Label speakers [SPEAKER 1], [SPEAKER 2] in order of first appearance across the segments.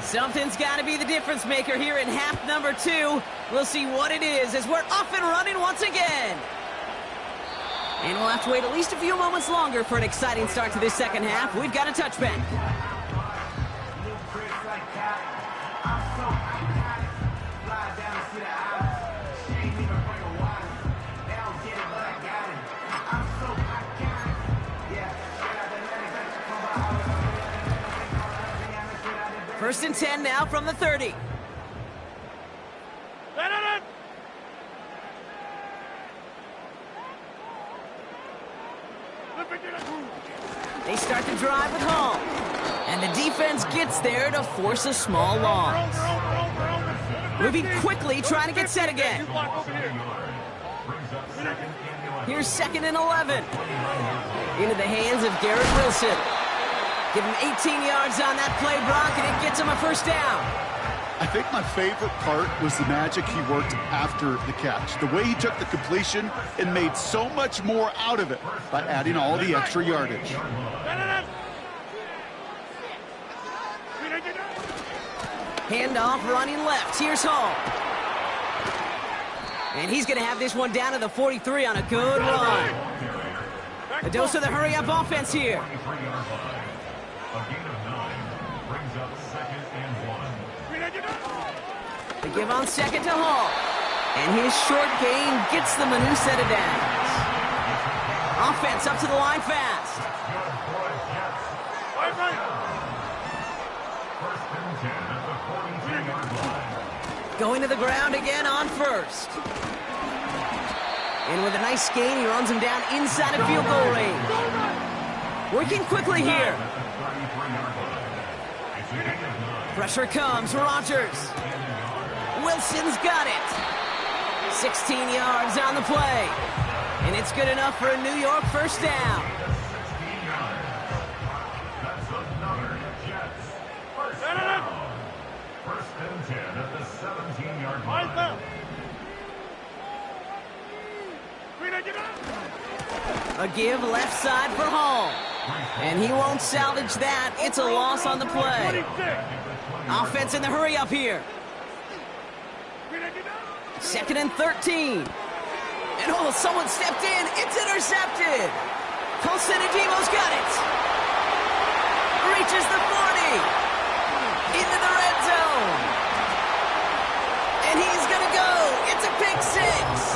[SPEAKER 1] Something's got to be the difference maker here in half number 2. We'll see what it is as we're off and running once again. And we'll have to wait at least a few moments longer for an exciting start to this second half. We've got a touchback. First and 10 now from the 30. They start the drive with Hall. And the defense gets there to force a small loss. Moving quickly, trying to get set again. Here's 2nd and 11. Into the hands of Garrett Wilson. Give him 18 yards on that play, Brock, and it gets him a first down.
[SPEAKER 2] I think my favorite part was the magic he worked after the catch. The way he took the completion and made so much more out of it by adding all the extra yardage.
[SPEAKER 1] Handoff running left. Here's Hall. And he's going to have this one down to the 43 on a good run. A dose of the hurry-up offense here. They give on 2nd to Hall. And his short gain gets them a new set of downs. Offense up to the line fast. Going to the ground again on 1st. And with a nice gain, he runs him down inside of field goal range. Working quickly here. Pressure comes, Rodgers. Wilson's got it. 16 yards on the play. And it's good enough for a New York first down.
[SPEAKER 3] First and 10 at the 17-yard line.
[SPEAKER 1] A give left side for Hall. And he won't salvage that. It's a loss on the play. Offense in the hurry up here. 2nd and 13. And oh, someone stepped in. It's intercepted. Colson Adebo's got it. Reaches the 40. Into the red zone. And he's going to go. It's a pick 6.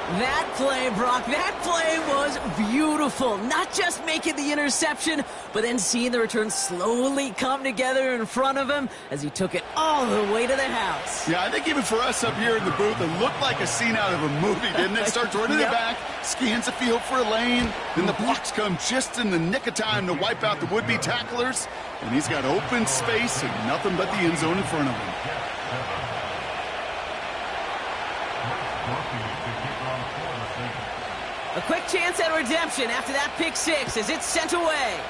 [SPEAKER 1] That play, Brock, that play was beautiful. Not just making the interception, but then seeing the return slowly come together in front of him as he took it all the way to the house.
[SPEAKER 2] Yeah, I think even for us up here in the booth, it looked like a scene out of a movie, didn't it? Starts running it back, scans the field for a lane, then the blocks come just in the nick of time to wipe out the would-be tacklers, and he's got open space and nothing but the end zone in front of him.
[SPEAKER 1] A quick chance at redemption after that pick 6 as it's sent away.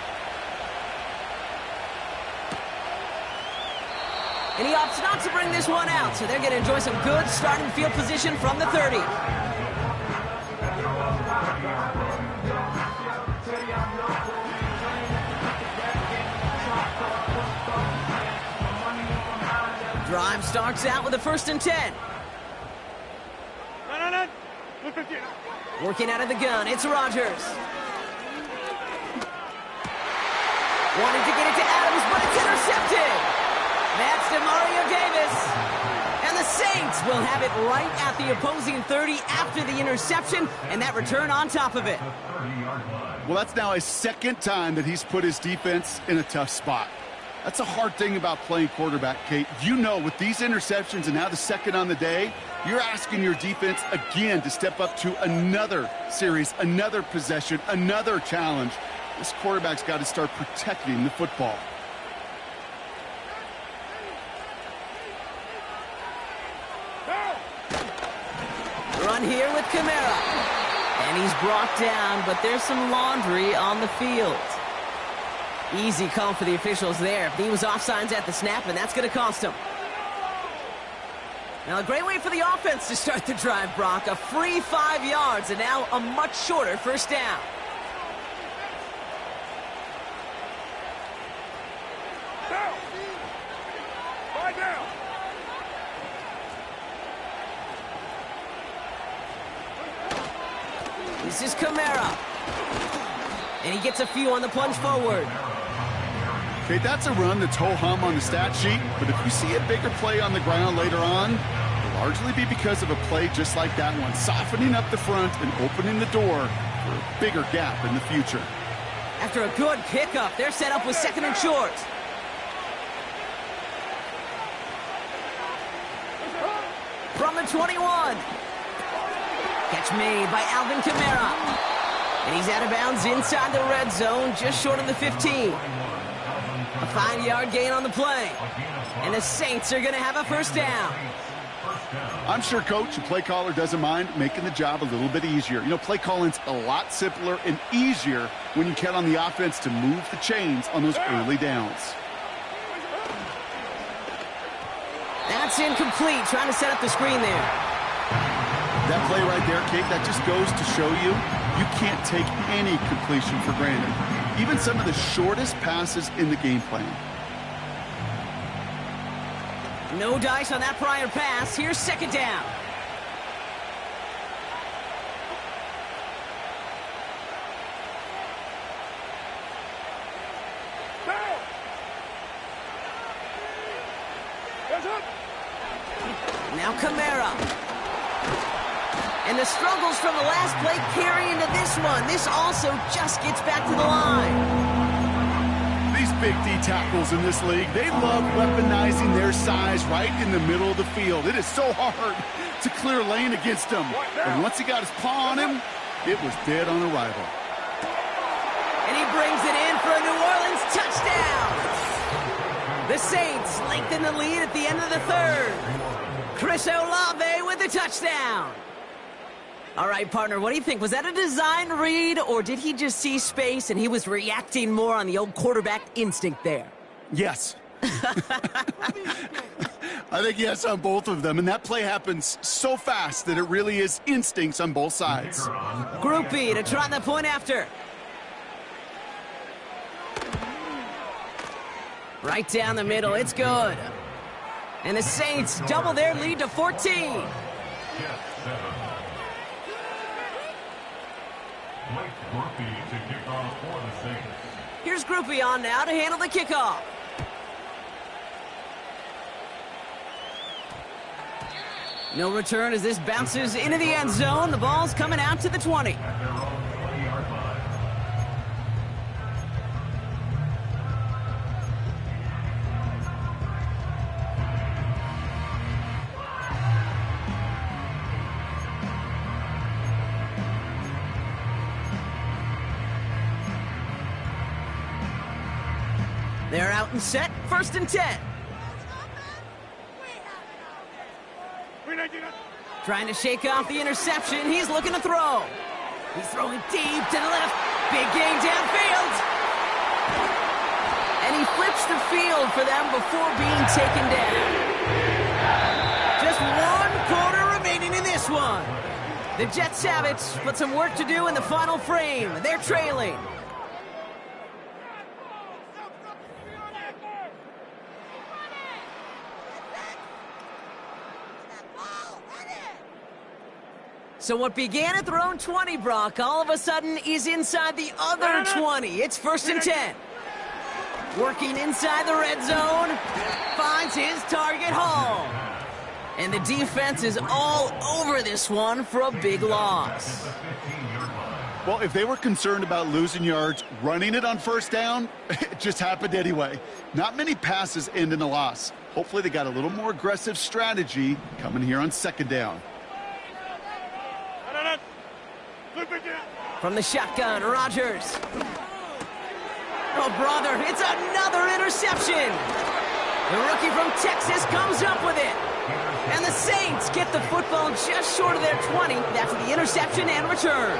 [SPEAKER 1] And he opts not to bring this one out, so they're going to enjoy some good starting field position from the 30. Drive starts out with a 1st and 10. Working out of the gun, it's Rodgers. Wanting to get it to Adams, but it's intercepted. That's Demario Davis. And the Saints will have it right at the opposing 30 after the interception, and that return on top of it.
[SPEAKER 2] Well, that's now his 2nd time that he's put his defense in a tough spot. That's a hard thing about playing quarterback, Kate. You know, with these interceptions and now the 2nd on the day, you're asking your defense again to step up to another series, another possession, another challenge. This quarterback's got to start protecting the football.
[SPEAKER 1] Run here with Kamara. And he's brought down, but there's some laundry on the field. Easy call for the officials there. He was offsides at the snap, and that's going to cost him. Now, a great way for the offense to start the drive, Brock. A free 5 yards, and now a much shorter first down. This is Kamara. And he gets a few on the plunge forward.
[SPEAKER 2] Okay, that's a run that's ho-hum on the stat sheet, but if you see a bigger play on the ground later on, it'll largely be because of a play just like that one, softening up the front and opening the door for a bigger gap in the future.
[SPEAKER 1] After a good pickup, they're set up with second and short. From the 21. Catch made by Alvin Kamara. And he's out of bounds inside the red zone, just short of the 15. A 5-yard gain on the play. And the Saints are going to have a first down.
[SPEAKER 2] I'm sure Coach, the play caller, doesn't mind making the job a little bit easier. You know, play calling's a lot simpler and easier when you count on the offense to move the chains on those early downs.
[SPEAKER 1] That's incomplete, trying to set up the screen there.
[SPEAKER 2] That play right there, Kate, that just goes to show you can't take any completion for granted. Even some of the shortest passes in the game plan.
[SPEAKER 1] No dice on that prior pass. Here's second down. Now Kamara. And the struggles from the last play carry into this one. This also just gets back to the line.
[SPEAKER 2] These big D tackles in this league, they love weaponizing their size right in the middle of the field. It is so hard to clear lane against them. And once he got his paw on him, it was dead on arrival.
[SPEAKER 1] And he brings it in for a New Orleans touchdown. The Saints lengthen the lead at the end of the third. Chris Olave with the touchdown. All right, partner, what do you think? Was that a design read, or did he just see space and he was reacting more on the old quarterback instinct there?
[SPEAKER 2] Yes. I think yes on both of them, and that play happens so fast that it really is instincts on both sides.
[SPEAKER 1] Group B to try the point after. Right down the middle, it's good. And the Saints double their lead to 14. Here's Groupie on now to handle the kickoff. No return as this bounces into the end zone. The ball's coming out to the 20. They're out and set, 1st and 10. Trying to shake off the interception. He's looking to throw. He's throwing deep to the left. Big gain downfield. And he flips the field for them before being taken down. Just 1 quarter remaining in this one. The Jets have it, but some work to do in the final frame. They're trailing. So what began at their own 20, Brock, all of a sudden is inside the other 20. It's 1st and 10. Working inside the red zone. Finds his target, Hall. And the defense is all over this one for a big loss.
[SPEAKER 2] Well, if they were concerned about losing yards, running it on 1st down, it just happened anyway. Not many passes end in a loss. Hopefully they got a little more aggressive strategy coming here on 2nd down.
[SPEAKER 1] From the shotgun, Rodgers. Oh, brother, it's another interception. The rookie from Texas comes up with it. And the Saints get the football just short of their 20 after the interception and return.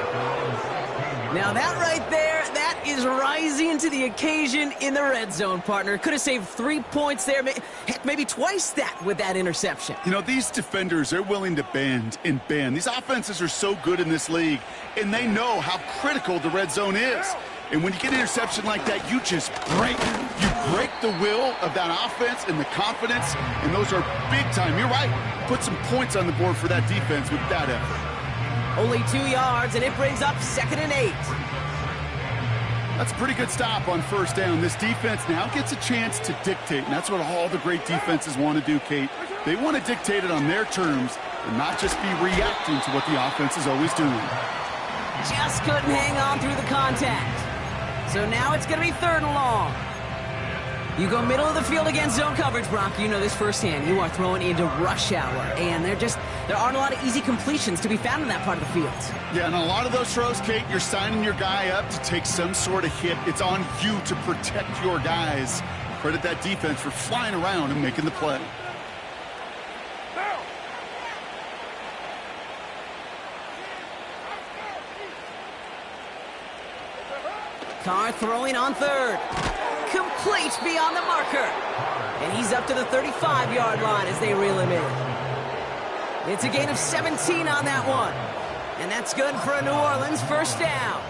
[SPEAKER 1] Now that right there, that is rising to the occasion in the red zone, partner. Could have saved 3 points there, heck, maybe twice that with that interception.
[SPEAKER 2] You know, these defenders, they're willing to bend and bend. These offenses are so good in this league, and they know how critical the red zone is. And when you get an interception like that, you just break. You break the will of that offense and the confidence, and those are big time. You're right. Put some points on the board for that defense with that effort.
[SPEAKER 1] Only 2 yards, and it brings up 2nd and 8.
[SPEAKER 2] That's a pretty good stop on first down. This defense now gets a chance to dictate, and that's what all the great defenses want to do, Kate. They want to dictate it on their terms and not just be reacting to what the offense is always doing.
[SPEAKER 1] Just couldn't hang on through the contact. So now it's going to be 3rd and long. You go middle of the field against zone coverage, Brock. You know this firsthand. You are throwing into rush hour, and there aren't a lot of easy completions to be found in that part of the field.
[SPEAKER 2] Yeah, and a lot of those throws, Kate, you're signing your guy up to take some sort of hit. It's on you to protect your guys. Credit that defense for flying around and making the play.
[SPEAKER 1] Carr throwing on 3rd. Complete beyond the marker. And he's up to the 35-yard line as they reel him in. It's a gain of 17 on that one. And that's good for a New Orleans first down.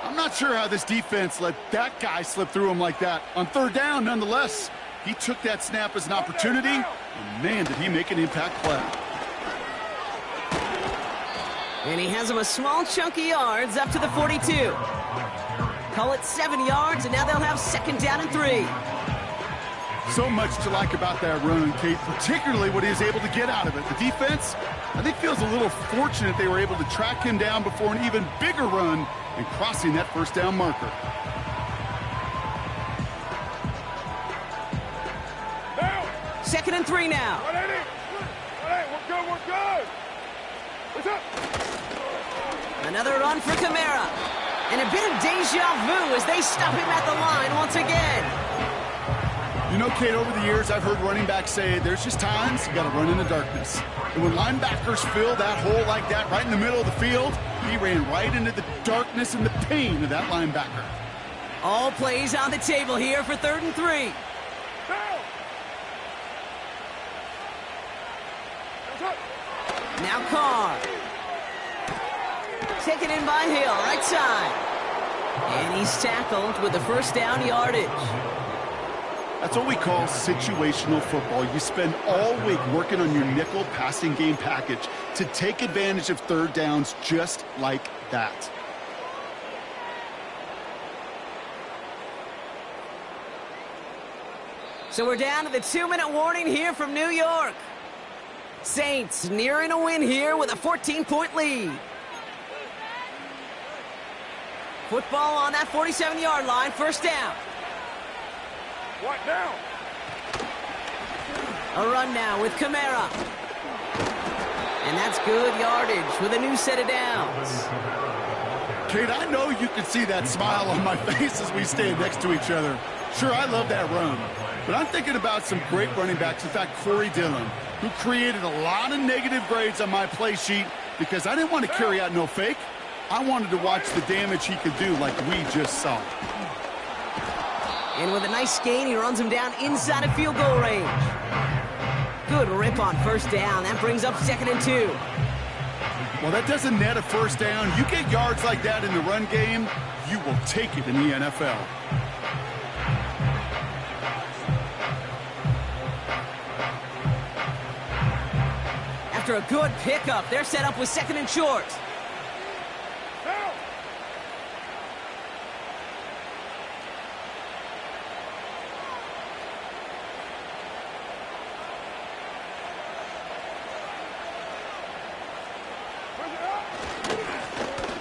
[SPEAKER 2] I'm not sure how this defense let that guy slip through him like that. On 3rd down, nonetheless, he took that snap as an opportunity, and man, did he make an impact play.
[SPEAKER 1] And he has him a small chunk of yards up to the 42. Call it 7 yards, and now they'll have 2nd down and 3.
[SPEAKER 2] So much to like about that run, Kate, particularly what he was able to get out of it. The defense, I think, feels a little fortunate they were able to track him down before an even bigger run and crossing that first down marker.
[SPEAKER 3] Now.
[SPEAKER 1] 2nd and 3 now.
[SPEAKER 3] 180. 180. We're good. We're good. What's up?
[SPEAKER 1] Another run for Kamara. And a bit of deja vu as they stop him at the line once again.
[SPEAKER 2] You know, Kate, over the years, I've heard running backs say there's just times you got to run in the darkness. And when linebackers fill that hole like that right in the middle of the field, he ran right into the darkness and the pain of that linebacker.
[SPEAKER 1] All plays on the table here for 3rd and 3. Now Carr. Taken in by Hill, right side. And he's tackled with the first down yardage.
[SPEAKER 2] That's what we call situational football. You spend all week working on your nickel passing game package to take advantage of 3rd downs just like that.
[SPEAKER 1] So we're down to the 2-minute warning here from New York. Saints nearing a win here with a 14-point lead. Football on that 47-yard line, first down.
[SPEAKER 3] What now?
[SPEAKER 1] A run now with Kamara. And that's good yardage with a new set of downs.
[SPEAKER 2] Kate, I know you can see that smile on my face as we stand next to each other. Sure, I love that run. But I'm thinking about some great running backs. In fact, Corey Dillon, who created a lot of negative grades on my play sheet because I didn't want to carry out no fake. I wanted to watch the damage he could do like we just saw.
[SPEAKER 1] And with a nice gain, he runs him down inside of field goal range. Good rip on first down. That brings up 2nd and 2.
[SPEAKER 2] Well, that doesn't net a first down. You get yards like that in the run game, you will take it in the NFL.
[SPEAKER 1] After a good pickup, they're set up with 2nd and short.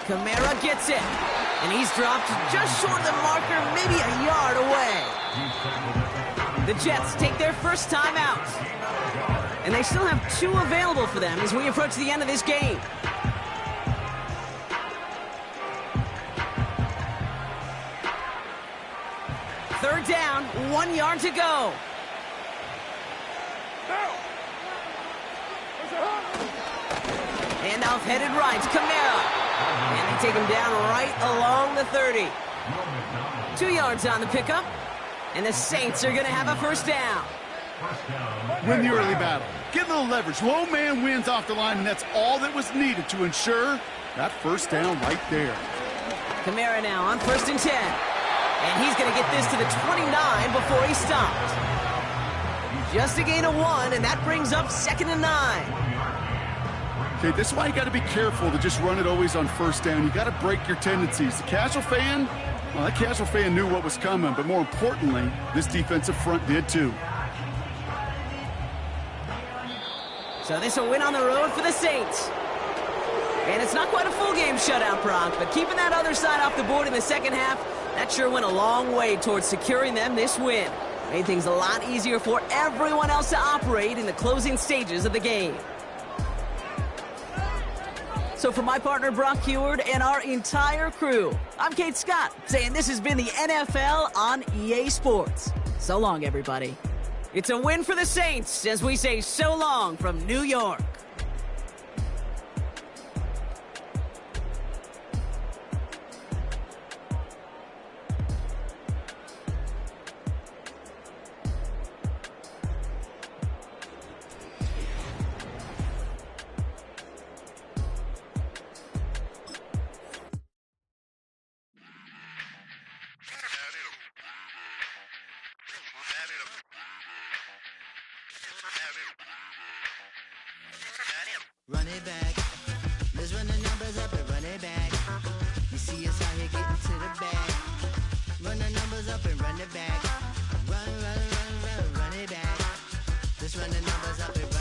[SPEAKER 1] Kamara gets it, and he's dropped just short of the marker, maybe a yard away. The Jets take their first time out, and they still have 2 available for them as we approach the end of this game. Third down, 1 yard to go. Handoff headed right, Kamara. And they take him down right along the 30. 2 yards on the pickup. And the Saints are going to have a first down.
[SPEAKER 2] Win the early battle. Get a little leverage. Low man wins off the line, and that's all that was needed to ensure that first down right there.
[SPEAKER 1] Kamara now on 1st and 10. And he's going to get this to the 29 before he stopped. Just a gain of 1, and that brings up 2nd and 9.
[SPEAKER 2] Okay, this is why you got to be careful to just run it always on first down. You got to break your tendencies. The casual fan, well, that casual fan knew what was coming, but more importantly, this defensive front did too.
[SPEAKER 1] So this will win on the road for the Saints. And it's not quite a full game shutout, Brock, but keeping that other side off the board in the second half, that sure went a long way towards securing them this win. Made things a lot easier for everyone else to operate in the closing stages of the game. So for my partner, Brock Huard, and our entire crew, I'm Kate Scott, saying this has been the NFL on EA Sports. So long, everybody. It's a win for the Saints as we say so long from New York.
[SPEAKER 4] Run it back.